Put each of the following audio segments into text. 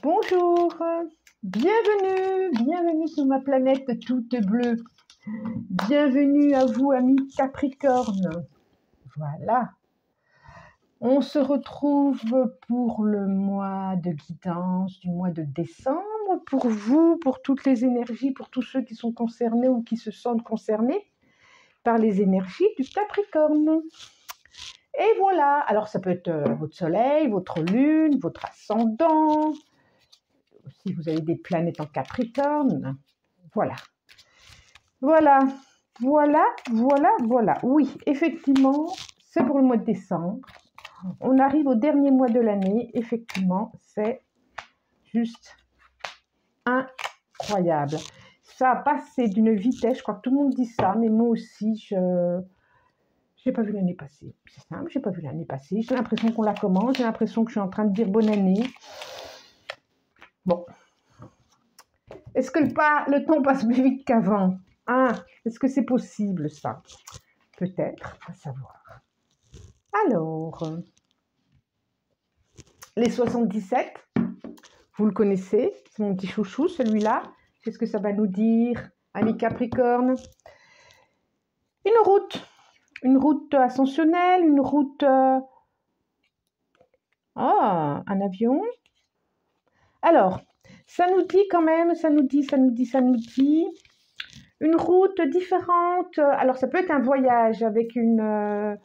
Bonjour, bienvenue sur ma planète toute bleue. Bienvenue à vous, amis Capricorne. Voilà, on se retrouve pour le mois de guidance du mois de décembre. Pour vous, pour toutes les énergies, pour tous ceux qui sont concernés ou qui se sentent concernés par les énergies du Capricorne. Et voilà, alors ça peut être votre soleil, votre lune, votre ascendant, si vous avez des planètes en Capricorne, voilà. Oui, effectivement, c'est pour le mois de décembre. On arrive au dernier mois de l'année. Effectivement, c'est juste incroyable. Ça a passé d'une vitesse, je crois que tout le monde dit ça, mais moi aussi, je n'ai pas vu l'année passer. C'est simple, je n'ai pas vu l'année passer. J'ai l'impression qu'on la commence, j'ai l'impression que je suis en train de dire bonne année. Bon. Est-ce que le temps passe plus vite qu'avant? Est-ce que c'est possible, ça? Peut-être, à savoir. Alors, les 77, vous le connaissez, c'est mon petit chouchou, celui-là. Qu'est-ce que ça va nous dire, amis Capricorne? Une route ascensionnelle, une route... un avion. Alors, ça nous dit quand même, ça nous dit une route différente. Alors, ça peut être un voyage avec un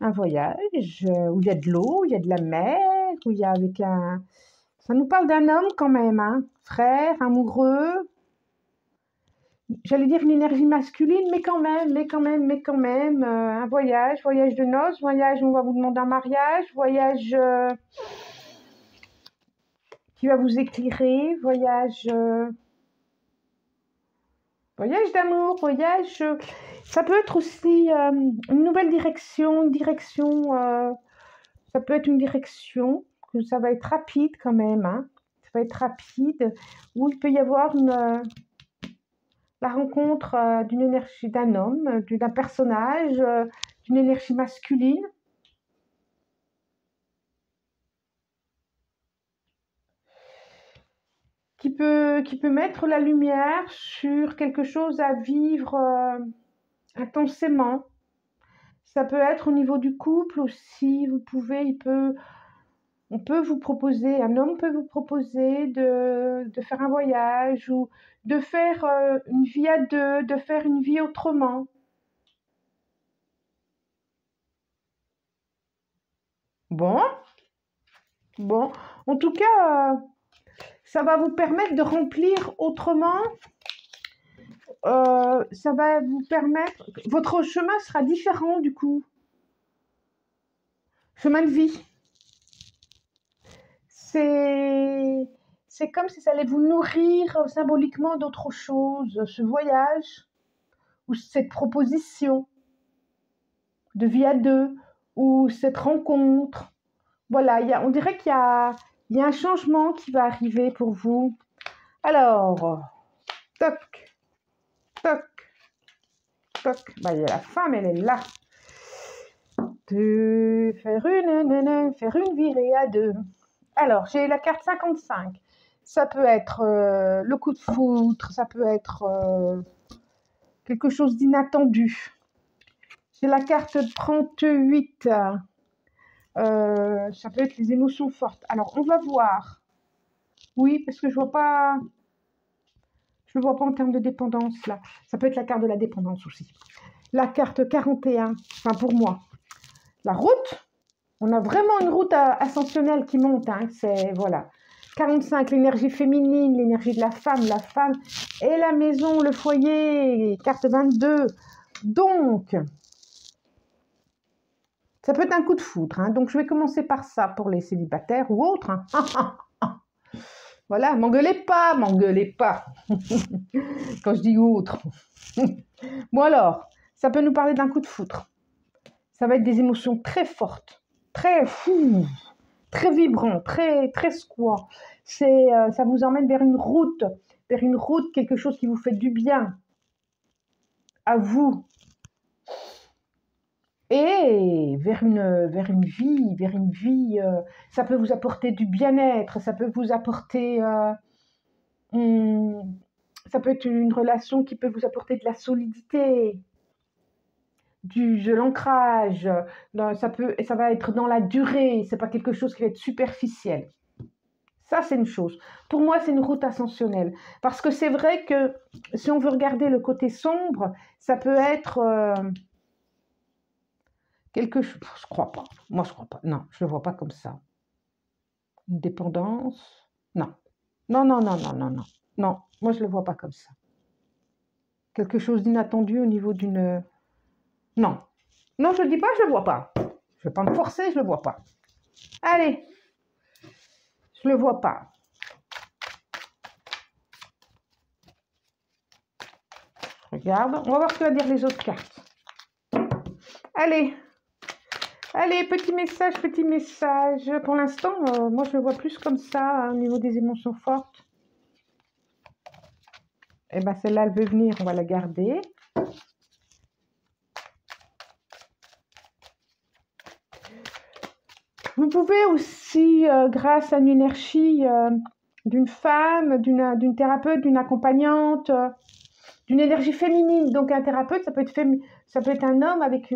voyage où il y a de l'eau, il y a de la mer, où il y a avec un... Ça nous parle d'un homme quand même, hein, frère, amoureux. J'allais dire une énergie masculine, mais quand même, un voyage de noces, voyage où on va vous demander un mariage, voyage qui va vous éclairer, voyage d'amour, voyage... ça peut être aussi une nouvelle direction, ça peut être une direction, que ça va être rapide quand même, hein, ça va être rapide, où il peut y avoir la rencontre d'une énergie d'un homme, d'un personnage, d'une énergie masculine. Qui peut mettre la lumière sur quelque chose à vivre intensément. Ça peut être au niveau du couple aussi, on peut vous proposer, un homme peut vous proposer de faire un voyage ou de faire une vie à deux, de faire une vie autrement. Bon, en tout cas, ça va vous permettre de remplir autrement. Ça va vous permettre... Votre chemin sera différent du coup. Chemin de vie. C'est comme si ça allait vous nourrir symboliquement d'autre chose, ce voyage ou cette proposition de vie à deux ou cette rencontre. Voilà, on dirait qu'il y a un changement qui va arriver pour vous. Alors, toc, toc, toc. Bah, la femme, elle est là. De faire une virée à deux. Alors, j'ai la carte 55. Ça peut être le coup de foudre, ça peut être quelque chose d'inattendu. J'ai la carte 38. Ça peut être les émotions fortes. Alors, on va voir. Oui, parce que je ne le vois pas en termes de dépendance, là. Ça peut être la carte de la dépendance aussi. La carte 41, enfin pour moi. La route, on a vraiment une route ascensionnelle qui monte. Hein, c'est, voilà. 45, l'énergie féminine, l'énergie de la femme et la maison, le foyer, carte 22. Donc, ça peut être un coup de foudre. Hein, donc, je vais commencer par ça pour les célibataires ou autres. Hein. Voilà, m'engueulez pas. Quand je dis autre. Bon alors, ça peut nous parler d'un coup de foudre. Ça va être des émotions très fortes, très fou, très vibrant, très squat. Ça vous emmène vers une route, quelque chose qui vous fait du bien à vous. et vers une vie, ça peut vous apporter du bien-être, ça peut vous apporter, ça peut être une relation qui peut vous apporter de la solidité, de l'ancrage, ça va être dans la durée, c'est pas quelque chose qui va être superficiel. Ça, c'est une chose. Pour moi, c'est une route ascensionnelle. Parce que c'est vrai que si on veut regarder le côté sombre, ça peut être quelque chose. Je crois pas. Moi, je crois pas. Non, je le vois pas comme ça. Une dépendance. Non. Non, non, non, non, non, non. Non, moi, je le vois pas comme ça. Quelque chose d'inattendu au niveau d'une. Non. Non, je ne dis pas, je le vois pas. Je vais pas me forcer, je le vois pas. Allez. Je le vois pas. Regarde, on va voir ce que va dire les autres cartes. Allez, allez, petit message, petit message. Pour l'instant, moi je le vois plus comme ça, hein, au niveau des émotions fortes. Eh bien, celle-là, elle veut venir, on va la garder. Vous pouvez aussi, grâce à une énergie d'une femme, d'une thérapeute, d'une accompagnante, d'une énergie féminine. Donc un thérapeute, ça peut être un homme avec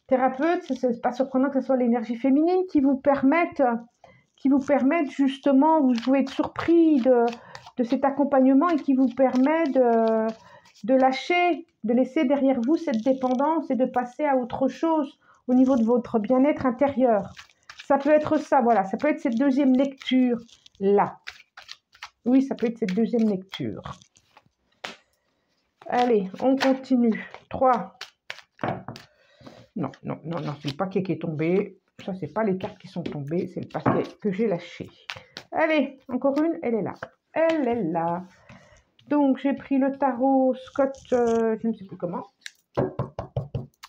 thérapeute. C'est pas surprenant que ce soit l'énergie féminine qui vous permette justement, vous pouvez être surpris de cet accompagnement et qui vous permet de lâcher, de laisser derrière vous cette dépendance et de passer à autre chose au niveau de votre bien-être intérieur. Ça peut être ça, voilà, ça peut être cette deuxième lecture là. Oui, ça peut être cette deuxième lecture. Allez, on continue. 3. Non, non, non, non, c'est le paquet qui est tombé. Ça, c'est pas les cartes qui sont tombées, c'est le paquet que j'ai lâché. Allez, encore une, elle est là. Elle est là. Donc, j'ai pris le tarot Scott, je ne sais plus comment.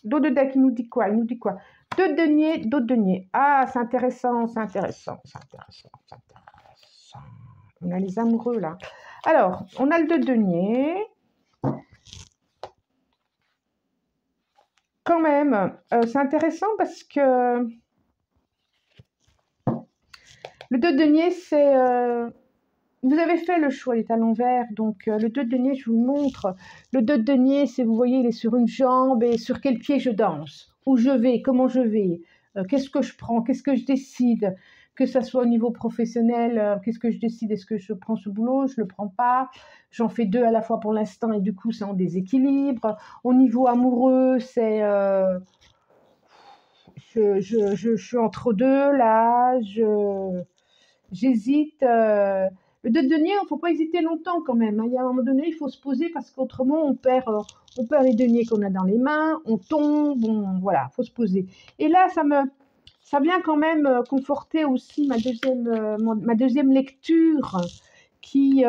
Dos de deck, il nous dit quoi? Il nous dit quoi? Deux deniers, dos de denier. Ah, c'est intéressant, c'est intéressant, c'est intéressant, c'est intéressant. On a les amoureux, là. Alors, on a le deux denier. Quand même, c'est intéressant parce que le deux denier, c'est... vous avez fait le choix, il est à l'envers, donc le deux denier, je vous montre. Le deux denier, c'est, vous voyez, il est sur une jambe et sur quel pied je danse, où je vais, comment je vais, qu'est-ce que je prends, qu'est-ce que je décide, que ça soit au niveau professionnel, qu'est-ce que je décide, est-ce que je prends ce boulot, je ne le prends pas, j'en fais deux à la fois pour l'instant et du coup c'est en déséquilibre. Au niveau amoureux, c'est... je suis entre deux là, j'hésite. Le deux denier, il ne faut pas hésiter longtemps quand même, hein. Il y a un moment donné, il faut se poser parce qu'autrement, on perd les deniers qu'on a dans les mains, on tombe, voilà, il faut se poser. Et là, ça vient quand même conforter aussi ma deuxième lecture qui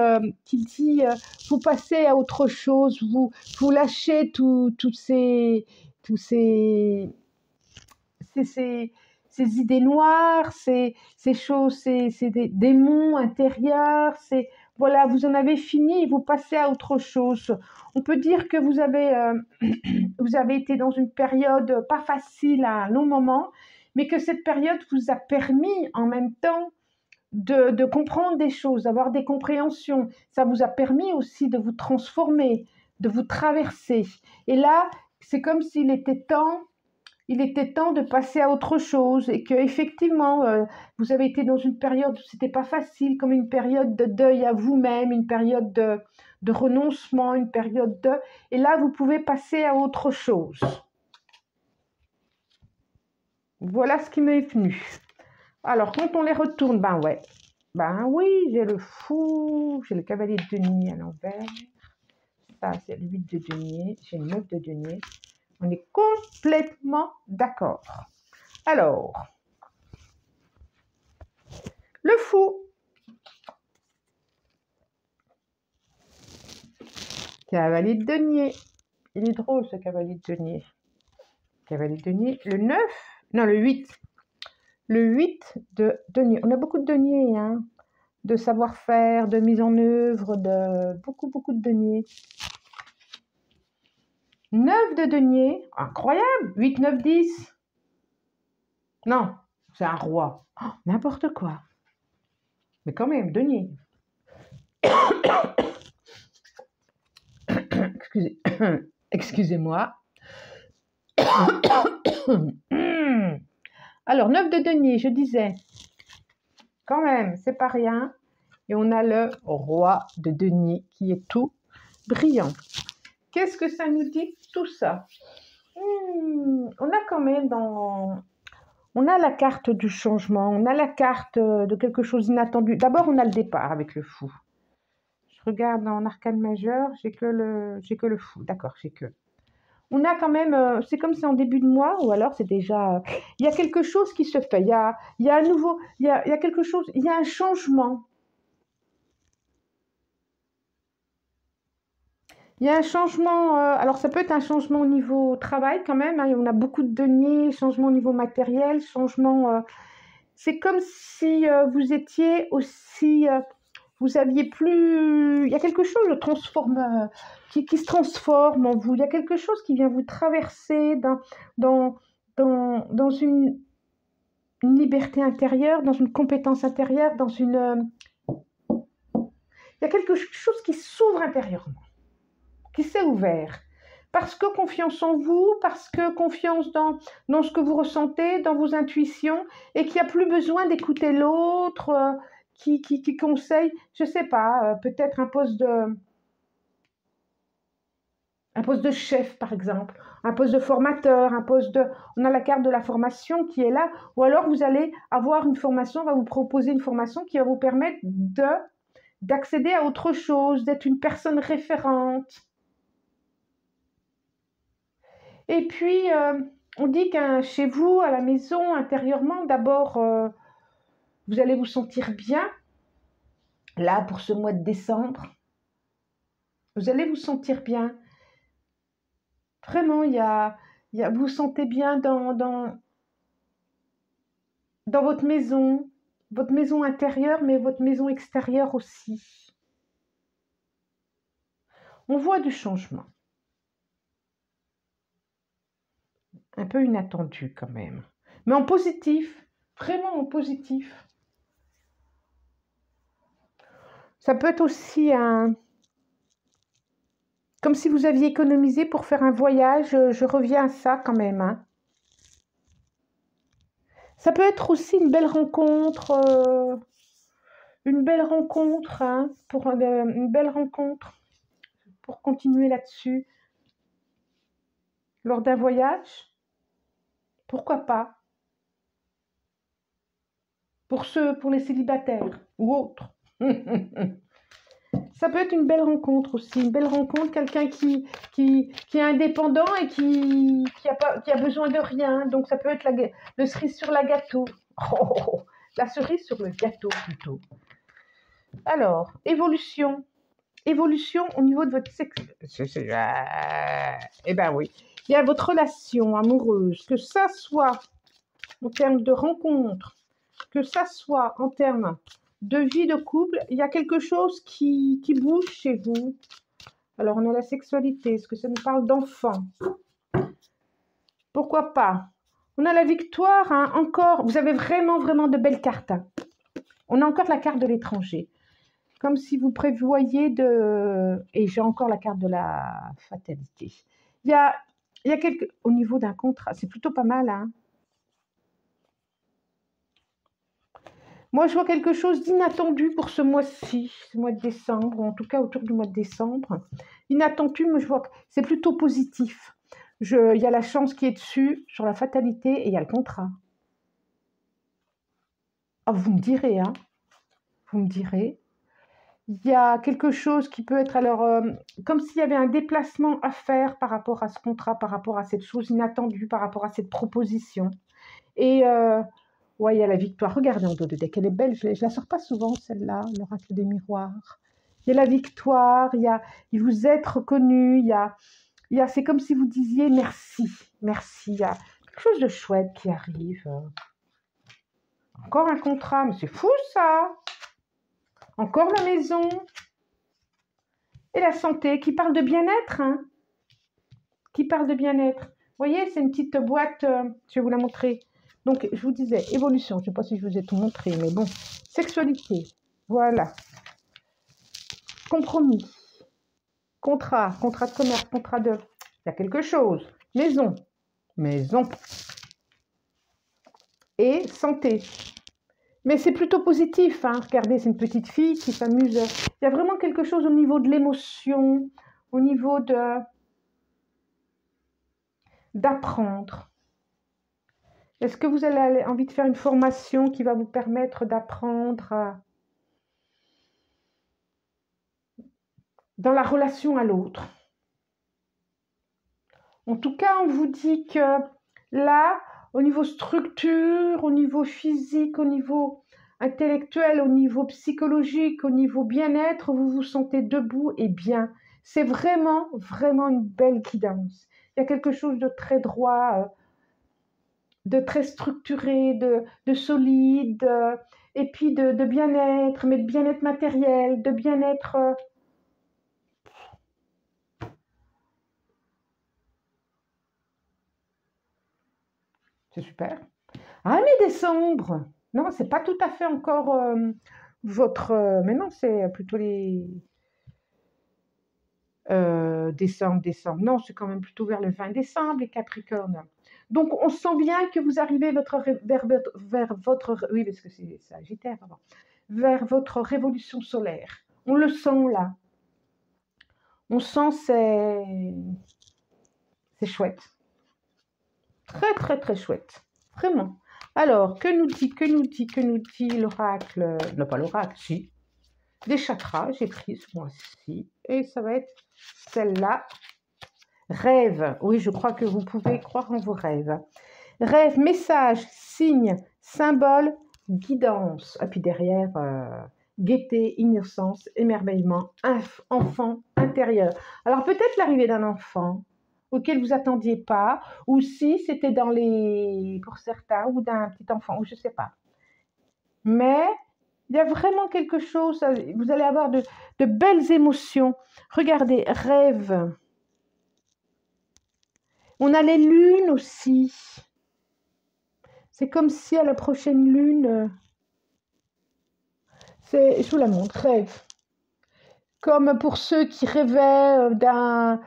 dit vous passez à autre chose, vous lâchez tous ces idées noires, ces choses, ces démons intérieurs, voilà, vous en avez fini et vous passez à autre chose. On peut dire que vous avez été dans une période pas facile à un long moment, mais que cette période vous a permis en même temps de comprendre des choses, d'avoir des compréhensions. Ça vous a permis aussi de vous transformer, de vous traverser. Et là, c'est comme s'il était temps de passer à autre chose et que effectivement vous avez été dans une période où c'était pas facile, comme une période de deuil à vous-même, une période de renoncement, une période et là vous pouvez passer à autre chose. Voilà ce qui m'est venu. Alors quand on les retourne, ben oui, j'ai le fou, j'ai le cavalier de denier à l'envers, ça c'est le 8 de denier, j'ai le 9 de denier. On est complètement d'accord. Alors, le fou. Cavalier de denier. Il est drôle ce cavalier de denier. Cavalier de denier. Le 9. Non, le 8. Le 8 de denier. On a beaucoup de deniers, hein. De savoir-faire, de mise en œuvre, de beaucoup de deniers. 9 de denier, incroyable, 8, 9, 10. Non, c'est un roi. Oh, n'importe quoi. Mais quand même, denier. Excusez. Excusez-moi. Alors, 9 de denier, je disais. Quand même, c'est pas rien. Et on a le roi de denier qui est tout brillant. Qu'est-ce que ça nous dit, tout ça? On a quand même on a la carte du changement, on a la carte de quelque chose d'inattendu. D'abord, on a le départ avec le fou. Je regarde en arcane majeur, j'ai que le fou. D'accord, j'ai que. On a quand même, c'est comme c'est en début de mois, ou alors c'est déjà. Il y a quelque chose qui se fait. Il y a un nouveau, il y a quelque chose, il y a un changement. Il y a un changement, alors ça peut être un changement au niveau travail quand même, hein, on a beaucoup de deniers, changement au niveau matériel, changement. C'est comme si vous étiez aussi, vous aviez plus. Il y a quelque chose de transforme, qui se transforme en vous. Il y a quelque chose qui vient vous traverser dans, dans une liberté intérieure, dans une compétence intérieure, dans une. Il y a quelque chose qui s'ouvre intérieurement, qui s'est ouvert. Parce que confiance en vous, parce que confiance dans ce que vous ressentez, dans vos intuitions, et qu'il n'y a plus besoin d'écouter l'autre qui conseille, je ne sais pas, peut-être un poste de chef, par exemple, un poste de formateur, un poste de... On a la carte de la formation qui est là, ou alors vous allez avoir une formation, on va vous proposer une formation qui va vous permettre d'accéder à autre chose, d'être une personne référente. Et puis, on dit que chez vous, à la maison, intérieurement, d'abord, vous allez vous sentir bien. Là, pour ce mois de décembre, vous allez vous sentir bien. Vraiment, vous vous sentez bien dans votre maison intérieure, mais votre maison extérieure aussi. On voit du changement. Un peu inattendu quand même. Mais en positif, vraiment en positif. Ça peut être aussi comme si vous aviez économisé pour faire un voyage, je reviens à ça quand même. Hein. Ça peut être aussi une belle rencontre, hein, une belle rencontre pour continuer là-dessus. Lors d'un voyage, pourquoi pas? Pour les célibataires ou autres. Ça peut être une belle rencontre aussi, une belle rencontre, quelqu'un qui est indépendant et qui a besoin de rien. Donc ça peut être le cerise sur la gâteau. Oh, la cerise sur le gâteau plutôt. Alors, évolution. Évolution au niveau de votre sexe. Eh bien oui. Il y a votre relation amoureuse, que ça soit en termes de rencontre, que ça soit en termes de vie de couple, il y a quelque chose qui bouge chez vous. Alors, on a la sexualité. Est-ce que ça nous parle d'enfants? Pourquoi pas? On a la victoire, hein, encore. Vous avez vraiment, vraiment de belles cartes. Hein. On a encore la carte de l'étranger. Comme si vous prévoyez de... Et j'ai encore la carte de la fatalité. Il y a quelques... Au niveau d'un contrat, c'est plutôt pas mal, hein. Moi, je vois quelque chose d'inattendu pour ce mois-ci, ce mois de décembre, ou en tout cas autour du mois de décembre. Inattendu, mais je vois que c'est plutôt positif. Il y a la chance qui est dessus, sur la fatalité, et il y a le contrat. Ah, vous me direz, hein. Vous me direz. Il y a quelque chose qui peut être, alors, comme s'il y avait un déplacement à faire par rapport à ce contrat, par rapport à cette chose inattendue, par rapport à cette proposition. Et... ouais, il y a la victoire. Regardez en dos de deck, elle est belle. Je ne la sors pas souvent, celle-là, l'oracle des miroirs. Il y a la victoire, il vous êtes reconnu, c'est comme si vous disiez merci, merci. Il y a quelque chose de chouette qui arrive. Encore un contrat, mais c'est fou ça. Encore la maison. Et la santé qui parle de bien-être. Hein. qui parle de bien-être. Vous voyez, c'est une petite boîte, je vais vous la montrer. Donc, je vous disais, évolution, je ne sais pas si je vous ai tout montré, mais bon. Sexualité, voilà. Compromis, contrat de commerce, contrat de... Il y a quelque chose. Maison, maison. Et santé. Mais c'est plutôt positif, hein. Regardez, c'est une petite fille qui s'amuse. Il y a vraiment quelque chose au niveau de l'émotion, au niveau d'apprendre. Est-ce que vous avez envie de faire une formation qui va vous permettre d'apprendre dans la relation à l'autre? En tout cas, on vous dit que là, au niveau structure, au niveau physique, au niveau intellectuel, au niveau psychologique, au niveau bien-être, vous vous sentez debout et bien. C'est vraiment, vraiment une belle guidance. Il y a quelque chose de très droit, de très structuré, de solide, et puis de bien-être, mais de bien-être matériel, de bien-être... C'est super. Ah, mais décembre! Non, c'est pas tout à fait encore votre... mais non, c'est plutôt les... décembre. Non, c'est quand même plutôt vers le 20 décembre, les Capricornes. Donc, on sent bien que vous arrivez vers votre... Oui, parce que c'est Sagittaire avant. Vers votre révolution solaire. On le sent là. On sent c'est chouette. Très, très, très chouette. Vraiment. Alors, que nous dit l'oracle? Non, pas l'oracle, si. Des chakras, j'ai pris ce mois-ci. Et ça va être celle-là. Rêve. Oui, je crois que vous pouvez croire en vos rêves. Rêve, message, signe, symbole, guidance. Et puis derrière, gaieté, innocence, émerveillement, enfant intérieur. Alors peut-être l'arrivée d'un enfant auquel vous attendiez pas, ou si c'était dans les... pour certains, ou d'un petit enfant, ou je ne sais pas. Mais il y a vraiment quelque chose, vous allez avoir de belles émotions. Regardez, rêve. On a les lunes aussi. C'est comme si à la prochaine lune, je vous la montre, rêve. Comme pour ceux qui rêvaient d'un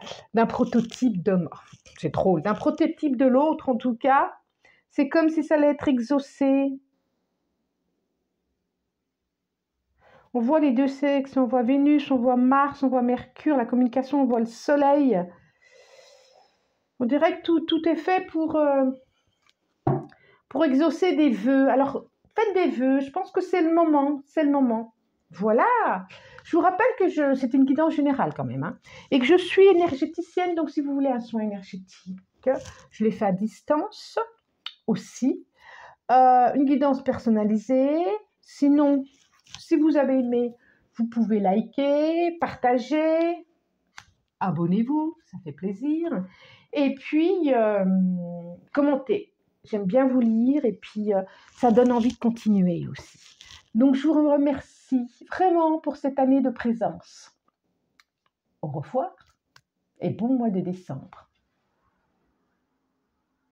prototype d'homme. C'est drôle, d'un prototype de l'autre en tout cas. C'est comme si ça allait être exaucé. On voit les deux sexes, on voit Vénus, on voit Mars, on voit Mercure, la communication, on voit le Soleil. On dirait que tout est fait pour exaucer des vœux. Alors, faites des vœux, je pense que c'est le moment, c'est le moment. Voilà. Je vous rappelle que c'est une guidance générale quand même, hein, et que je suis énergéticienne, donc si vous voulez un soin énergétique, je l'ai fait à distance aussi. Une guidance personnalisée. Sinon, si vous avez aimé, vous pouvez liker, partager, abonnez-vous, ça fait plaisir. Et puis, commentez. J'aime bien vous lire et puis ça donne envie de continuer aussi. Donc, je vous remercie vraiment pour cette année de présence. Au revoir et bon mois de décembre.